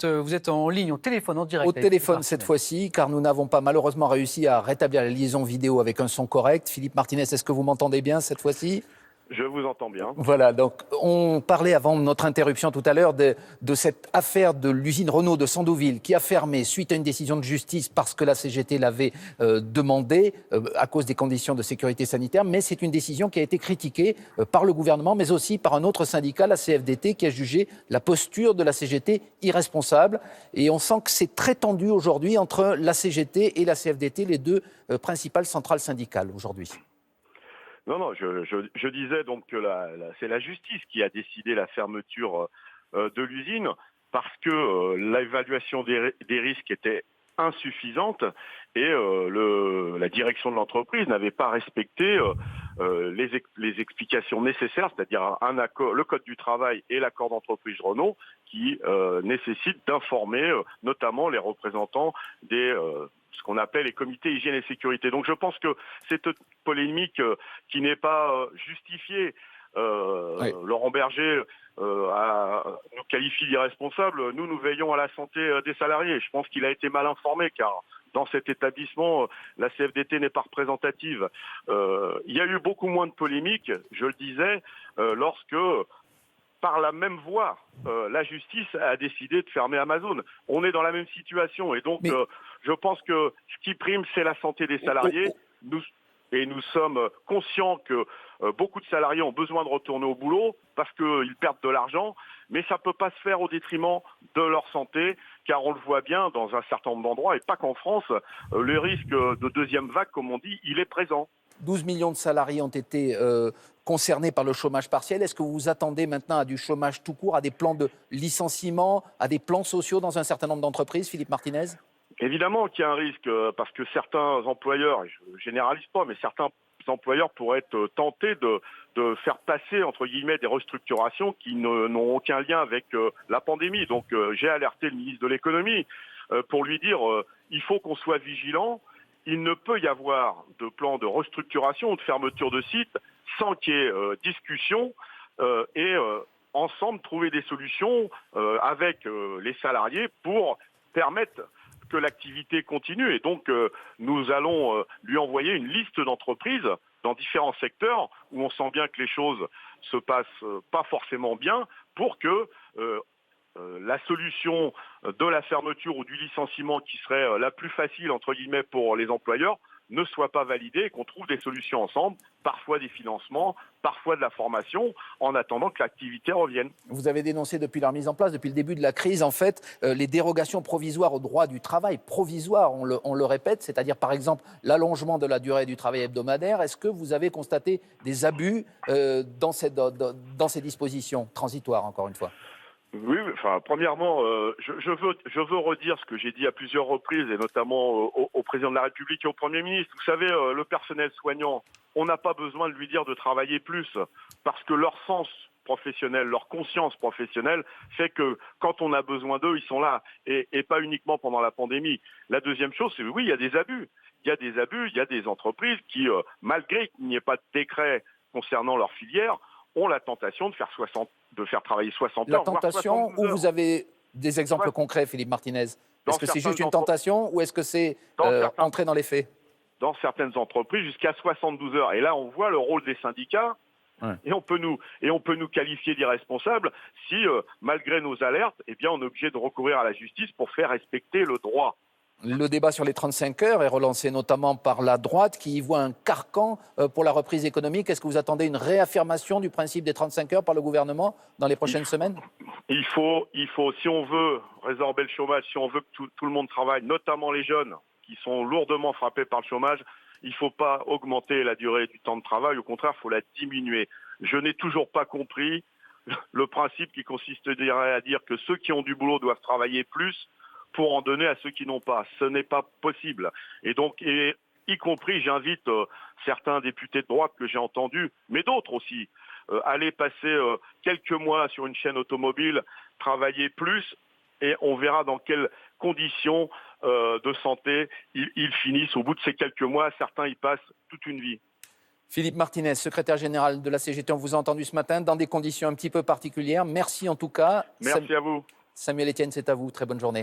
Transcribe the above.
vous êtes en ligne, au téléphone, en direct. Au téléphone cette fois-ci, car nous n'avons pas malheureusement réussi à rétablir la liaison vidéo avec un son correct. Philippe Martinez, est-ce que vous m'entendez bien cette fois-ci ? Je vous entends bien. Voilà, donc on parlait avant notre interruption tout à l'heure de cette affaire de l'usine Renault de Sandouville qui a fermé suite à une décision de justice parce que la CGT l'avait demandé à cause des conditions de sécurité sanitaire, mais c'est une décision qui a été critiquée par le gouvernement, mais aussi par un autre syndicat, la CFDT, qui a jugé la posture de la CGT irresponsable. Et on sent que c'est très tendu aujourd'hui entre la CGT et la CFDT, les deux principales centrales syndicales aujourd'hui. Non, je disais donc que c'est la justice qui a décidé la fermeture de l'usine parce que l'évaluation des risques était insuffisante et la direction de l'entreprise n'avait pas respecté les explications nécessaires, c'est-à-dire le code du travail et l'accord d'entreprise Renault qui nécessitent d'informer notamment les représentants ce qu'on appelle les comités hygiène et sécurité. Donc je pense que cette polémique qui n'est pas justifiée, oui. Laurent Berger nous qualifie d'irresponsables. Nous veillons à la santé des salariés. Je pense qu'il a été mal informé car dans cet établissement, la CFDT n'est pas représentative. Il y a eu beaucoup moins de polémiques, je le disais, lorsque par la même voie, la justice a décidé de fermer Amazon. On est dans la même situation et donc je pense que ce qui prime, c'est la santé des salariés. Nous sommes conscients que beaucoup de salariés ont besoin de retourner au boulot parce qu'ils perdent de l'argent, mais ça ne peut pas se faire au détriment de leur santé, car on le voit bien dans un certain nombre d'endroits, et pas qu'en France, le risque de deuxième vague, comme on dit, il est présent. 12 millions de salariés ont été concernés par le chômage partiel. Est-ce que vous vous attendez maintenant à du chômage tout court, à des plans de licenciement, à des plans sociaux dans un certain nombre d'entreprises, Philippe Martinez ? Évidemment qu'il y a un risque, parce que certains employeurs, et je ne généralise pas, mais certains employeurs pourraient être tentés de faire passer, entre guillemets, des restructurations qui n'ont aucun lien avec la pandémie. Donc j'ai alerté le ministre de l'économie pour lui dire il faut qu'on soit vigilant. Il ne peut y avoir de plan de restructuration ou de fermeture de site sans qu'il y ait discussion et ensemble trouver des solutions avec les salariés pour permettre que l'activité continue. Et donc, nous allons lui envoyer une liste d'entreprises dans différents secteurs où on sent bien que les choses se passent pas forcément bien pour que la solution de la fermeture ou du licenciement qui serait la plus facile, entre guillemets, pour les employeurs, ne soit pas validée et qu'on trouve des solutions ensemble, parfois des financements, parfois de la formation, en attendant que l'activité revienne. Vous avez dénoncé depuis leur mise en place, depuis le début de la crise, en fait, les dérogations provisoires au droit du travail, provisoires, on le répète, c'est-à-dire par exemple l'allongement de la durée du travail hebdomadaire. Est-ce que vous avez constaté des abus dans ces dispositions transitoires, encore une fois ? Oui, enfin, premièrement, je veux redire ce que j'ai dit à plusieurs reprises, et notamment au président de la République et au Premier ministre. Vous savez, le personnel soignant, on n'a pas besoin de lui dire de travailler plus, parce que leur sens professionnel, leur conscience professionnelle fait que quand on a besoin d'eux, ils sont là, et pas uniquement pendant la pandémie. La deuxième chose, c'est oui, il y a des abus. Il y a des entreprises qui, malgré qu'il n'y ait pas de décret concernant leur filière, ont la tentation de faire travailler 60 heures. La tentation, ou vous avez des exemples concrets, Philippe Martinez ? Est-ce que c'est juste une tentation ou est-ce que c'est entrer dans les faits ? Dans certaines entreprises, jusqu'à 72 heures. Et là, on voit le rôle des syndicats. Ouais. Et on peut nous qualifier d'irresponsables si, malgré nos alertes, eh bien, on est obligé de recourir à la justice pour faire respecter le droit. Le débat sur les 35 heures est relancé notamment par la droite qui y voit un carcan pour la reprise économique. Est-ce que vous attendez une réaffirmation du principe des 35 heures par le gouvernement dans les prochaines semaines ? Il faut, si on veut résorber le chômage, si on veut que tout le monde travaille, notamment les jeunes qui sont lourdement frappés par le chômage, il ne faut pas augmenter la durée du temps de travail. Au contraire, il faut la diminuer. Je n'ai toujours pas compris le principe qui consisterait à dire que ceux qui ont du boulot doivent travailler plus pour en donner à ceux qui n'ont pas. Ce n'est pas possible. Et donc, y compris, j'invite certains députés de droite que j'ai entendus, mais d'autres aussi, aller passer quelques mois sur une chaîne automobile, travailler plus, et on verra dans quelles conditions de santé ils finissent. Au bout de ces quelques mois, certains y passent toute une vie. Philippe Martinez, secrétaire général de la CGT, on vous a entendu ce matin dans des conditions un petit peu particulières. Merci en tout cas. Merci à vous. Samuel Etienne, c'est à vous. Très bonne journée.